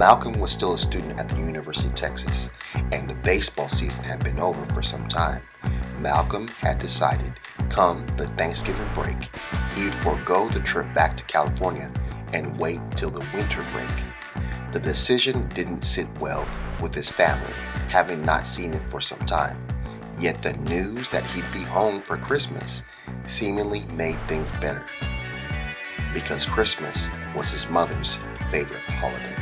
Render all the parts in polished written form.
Malcolm was still a student at the University of Texas, and the baseball season had been over for some time. Malcolm had decided, come the Thanksgiving break, he'd forego the trip back to California and wait till the winter break. The decision didn't sit well with his family, having not seen it for some time. Yet the news that he'd be home for Christmas seemingly made things better, because Christmas was his mother's favorite holiday.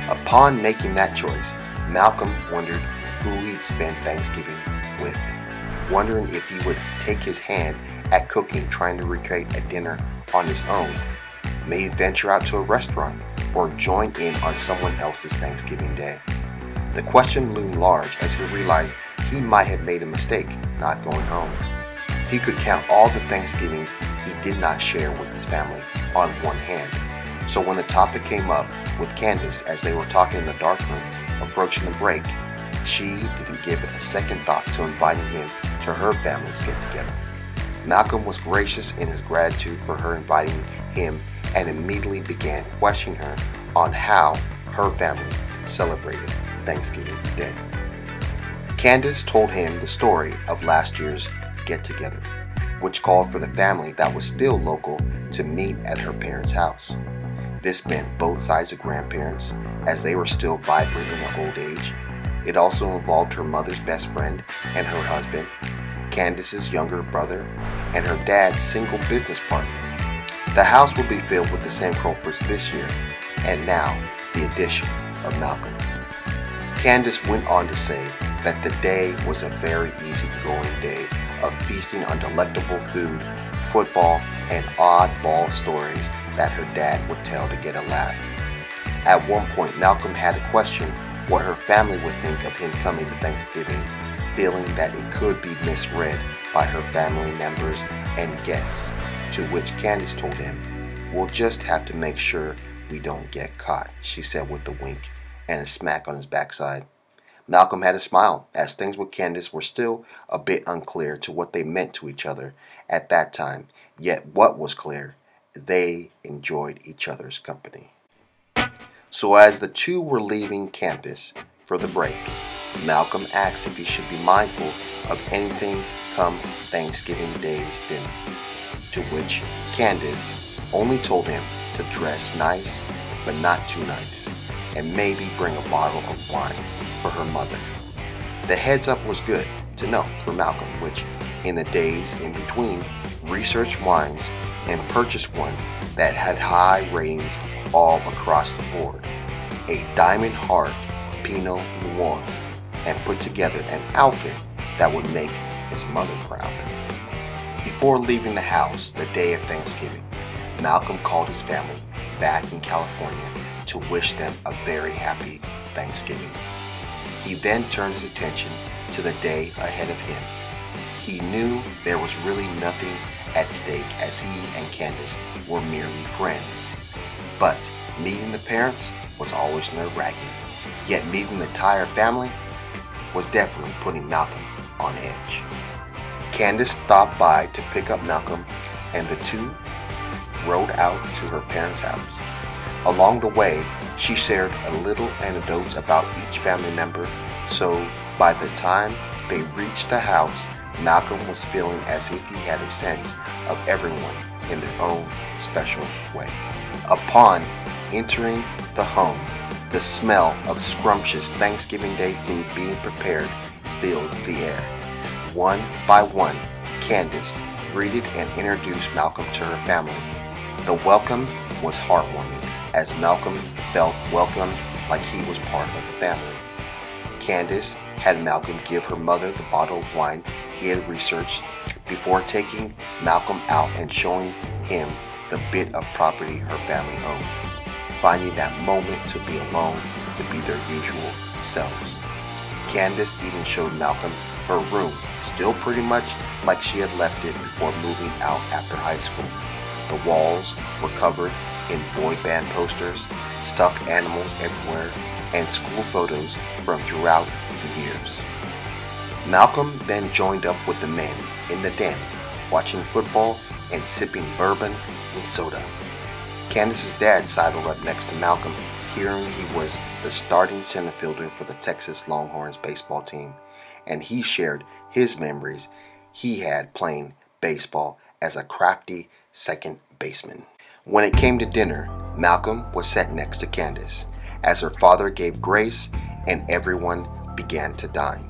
Upon making that choice, Malcolm wondered who he'd spend Thanksgiving with, wondering if he would take his hand at cooking, trying to recreate a dinner on his own, maybe venture out to a restaurant, or join in on someone else's Thanksgiving day. The question loomed large as he realized he might have made a mistake not going home. He could count all the Thanksgivings he did not share with his family on one hand. So when the topic came up with Candace as they were talking in the darkroom approaching the break, she didn't give a second thought to inviting him to her family's get-together. Malcolm was gracious in his gratitude for her inviting him and immediately began questioning her on how her family celebrated Thanksgiving Day. Candace told him the story of last year's get-together, which called for the family that was still local to meet at her parents' house. This meant both sides of grandparents, as they were still vibrant in their old age. It also involved her mother's best friend and her husband, Candace's younger brother, and her dad's single business partner. The house will be filled with the same culprits this year, and now the addition of Malcolm. Candace went on to say that the day was a very easygoing day of feasting on delectable food, football, and oddball stories that her dad would tell to get a laugh. At one point, Malcolm had to question what her family would think of him coming to Thanksgiving, feeling that it could be misread by her family members and guests, to which Candace told him, "We'll just have to make sure we don't get caught," she said with a wink and a smack on his backside. Malcolm had a smile, as things with Candace were still a bit unclear to what they meant to each other at that time, yet what was clear, they enjoyed each other's company. So as the two were leaving campus for the break, Malcolm asked if he should be mindful of anything come Thanksgiving Day's dinner, to which Candace only told him to dress nice, but not too nice, and maybe bring a bottle of wine for her mother. The heads up was good to know for Malcolm, which in the days in between researched wines and purchased one that had high ratings all across the board, a Diamond Heart Pinot Noir, and put together an outfit that would make his mother proud. Before leaving the house the day of Thanksgiving, Malcolm called his family back in California to wish them a very happy Thanksgiving. He then turned his attention to the day ahead of him. He knew there was really nothing at stake, as he and Candace were merely friends. But meeting the parents was always nerve-wracking, yet meeting the entire family was definitely putting Malcolm on edge. Candace stopped by to pick up Malcolm, and the two rode out to her parents' house. Along the way, she shared a little anecdotes about each family member, so by the time they reached the house, Malcolm was feeling as if he had a sense of everyone in their own special way. Upon entering the home, the smell of scrumptious Thanksgiving Day food being prepared filled the air. One by one, Candace greeted and introduced Malcolm to her family. The welcome was heartwarming, as Malcolm felt welcomed like he was part of the family. Candace had Malcolm give her mother the bottle of wine he had researched before taking Malcolm out and showing him the bit of property her family owned, finding that moment to be alone to be their usual selves. Candace even showed Malcolm her room, still pretty much like she had left it before moving out after high school. The walls were covered in boy band posters, stuffed animals everywhere, and school photos from throughout the years. Malcolm then joined up with the men in the den, watching football and sipping bourbon and soda. Candace's dad sidled up next to Malcolm, hearing he was the starting center fielder for the Texas Longhorns baseball team, and he shared his memories he had playing baseball as a crafty second baseman. When it came to dinner, Malcolm was sat next to Candace, as her father gave grace and everyone began to dine.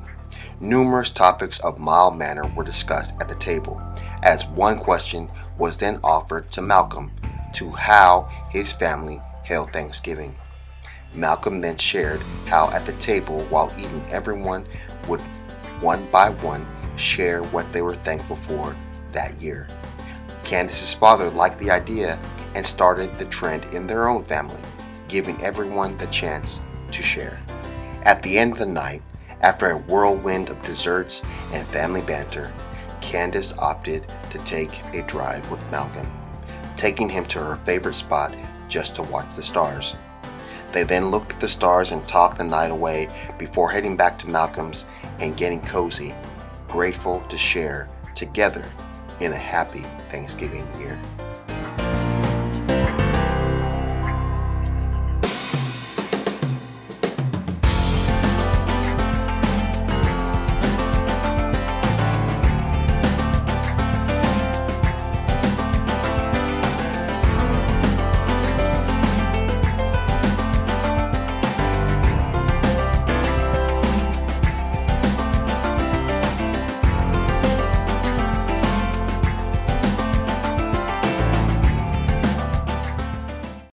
Numerous topics of mild manner were discussed at the table, as one question was then offered to Malcolm to how his family held Thanksgiving. Malcolm then shared how at the table while eating everyone would one by one share what they were thankful for that year. Candace's father liked the idea and started the trend in their own family, giving everyone the chance to share. At the end of the night, after a whirlwind of desserts and family banter, Candace opted to take a drive with Malcolm, taking him to her favorite spot just to watch the stars. They then looked at the stars and talked the night away before heading back to Malcolm's and getting cozy, grateful to share together in a happy Thanksgiving year.